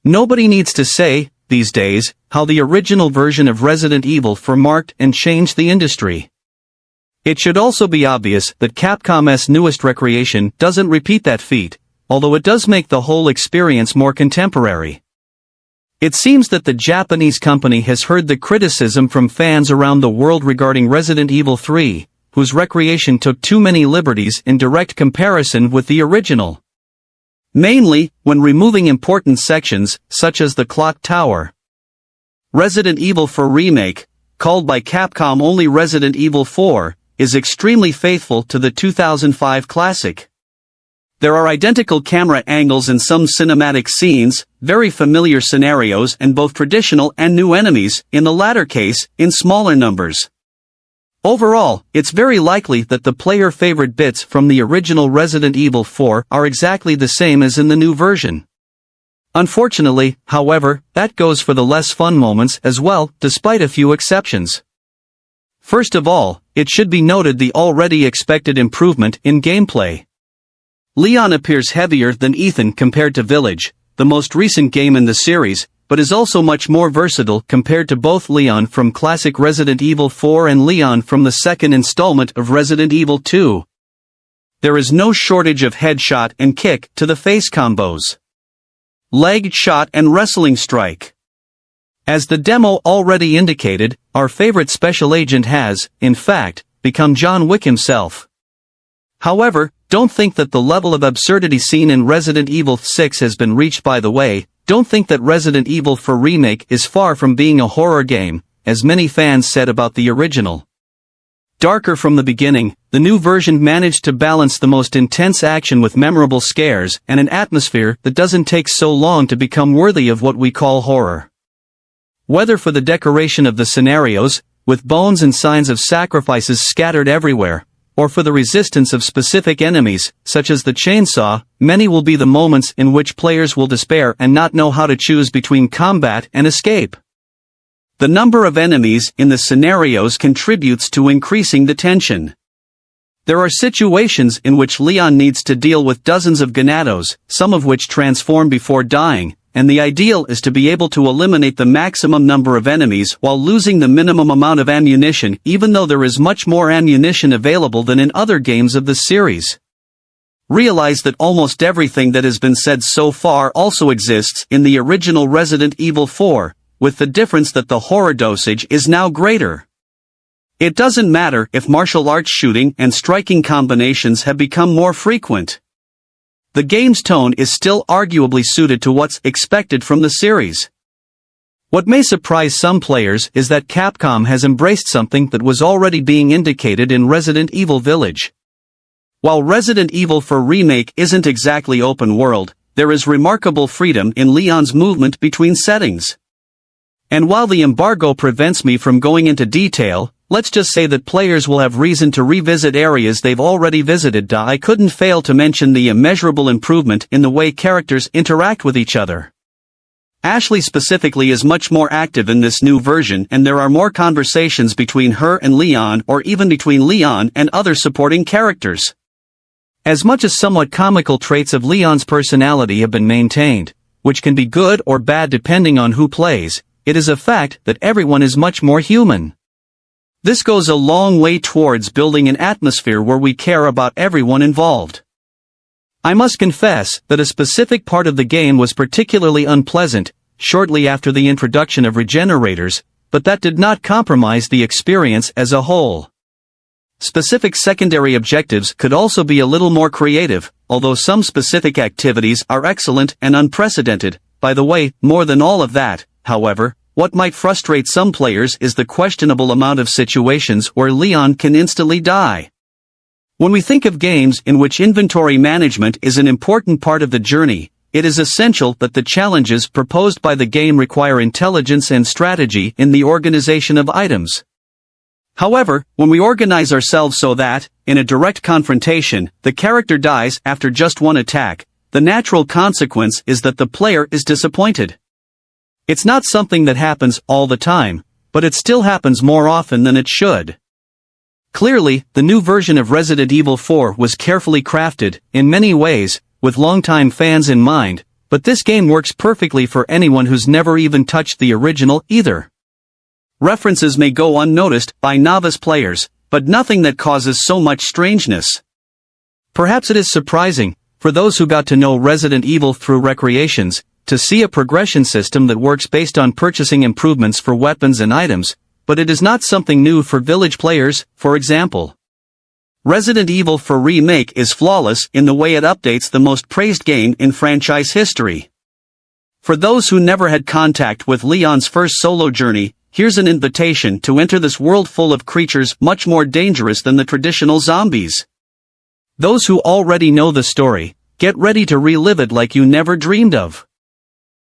Nobody needs to say, these days, how the original version of Resident Evil 4 marked and changed the industry. It should also be obvious that Capcom's newest recreation doesn't repeat that feat, although it does make the whole experience more contemporary. It seems that the Japanese company has heard the criticism from fans around the world regarding Resident Evil 3, whose recreation took too many liberties in direct comparison with the original. Mainly, when removing important sections, such as the clock tower. Resident Evil 4 Remake, called by Capcom only Resident Evil 4, is extremely faithful to the 2005 classic. There are identical camera angles in some cinematic scenes, very familiar scenarios and both traditional and new enemies, in the latter case, in smaller numbers. Overall, it's very likely that the player-favorite bits from the original Resident Evil 4 are exactly the same as in the new version. Unfortunately, however, that goes for the less fun moments as well, despite a few exceptions. First of all, it should be noted the already expected improvement in gameplay. Leon appears heavier than Ethan compared to Village, the most recent game in the series, but is also much more versatile compared to both Leon from classic Resident Evil 4 and Leon from the second installment of Resident Evil 2. There is no shortage of headshot and kick to the face combos. Leg shot and wrestling strike. As the demo already indicated, our favorite special agent has, in fact, become John Wick himself. However, don't think that the level of absurdity seen in Resident Evil 6 has been reached. By the way, don't think that Resident Evil 4 Remake is far from being a horror game, as many fans said about the original. Darker from the beginning, the new version managed to balance the most intense action with memorable scares and an atmosphere that doesn't take so long to become worthy of what we call horror. Whether for the decoration of the scenarios, with bones and signs of sacrifices scattered everywhere, or for the resistance of specific enemies, such as the chainsaw, many will be the moments in which players will despair and not know how to choose between combat and escape. The number of enemies in the scenarios contributes to increasing the tension. There are situations in which Leon needs to deal with dozens of Ganados, some of which transform before dying, and the ideal is to be able to eliminate the maximum number of enemies while losing the minimum amount of ammunition, even though there is much more ammunition available than in other games of the series. Realize that almost everything that has been said so far also exists in the original Resident Evil 4, with the difference that the horror dosage is now greater. It doesn't matter if martial arts shooting and striking combinations have become more frequent. The game's tone is still arguably suited to what's expected from the series. What may surprise some players is that Capcom has embraced something that was already being indicated in Resident Evil Village. While Resident Evil 4 Remake isn't exactly open world, there is remarkable freedom in Leon's movement between settings. And while the embargo prevents me from going into detail, let's just say that players will have reason to revisit areas they've already visited. I couldn't fail to mention the immeasurable improvement in the way characters interact with each other. Ashley specifically is much more active in this new version, and there are more conversations between her and Leon, or even between Leon and other supporting characters. As much as somewhat comical traits of Leon's personality have been maintained, which can be good or bad depending on who plays, it is a fact that everyone is much more human. This goes a long way towards building an atmosphere where we care about everyone involved. I must confess that a specific part of the game was particularly unpleasant, shortly after the introduction of regenerators, but that did not compromise the experience as a whole. Specific secondary objectives could also be a little more creative, although some specific activities are excellent and unprecedented. By the way, more than all of that, however, what might frustrate some players is the questionable amount of situations where Leon can instantly die. When we think of games in which inventory management is an important part of the journey, it is essential that the challenges proposed by the game require intelligence and strategy in the organization of items. However, when we organize ourselves so that, in a direct confrontation, the character dies after just one attack, the natural consequence is that the player is disappointed. It's not something that happens all the time, but it still happens more often than it should. Clearly, the new version of Resident Evil 4 was carefully crafted, in many ways, with longtime fans in mind, But this game works perfectly for anyone who's never even touched the original either. References may go unnoticed by novice players, but nothing that causes so much strangeness. Perhaps it is surprising, for those who got to know Resident Evil through Recreations, to see a progression system that works based on purchasing improvements for weapons and items, but it is not something new for Village players, for example. Resident Evil for Remake is flawless in the way it updates the most praised game in franchise history. For those who never had contact with Leon's first solo journey, here's an invitation to enter this world full of creatures much more dangerous than the traditional zombies. Those who already know the story, get ready to relive it like you never dreamed of.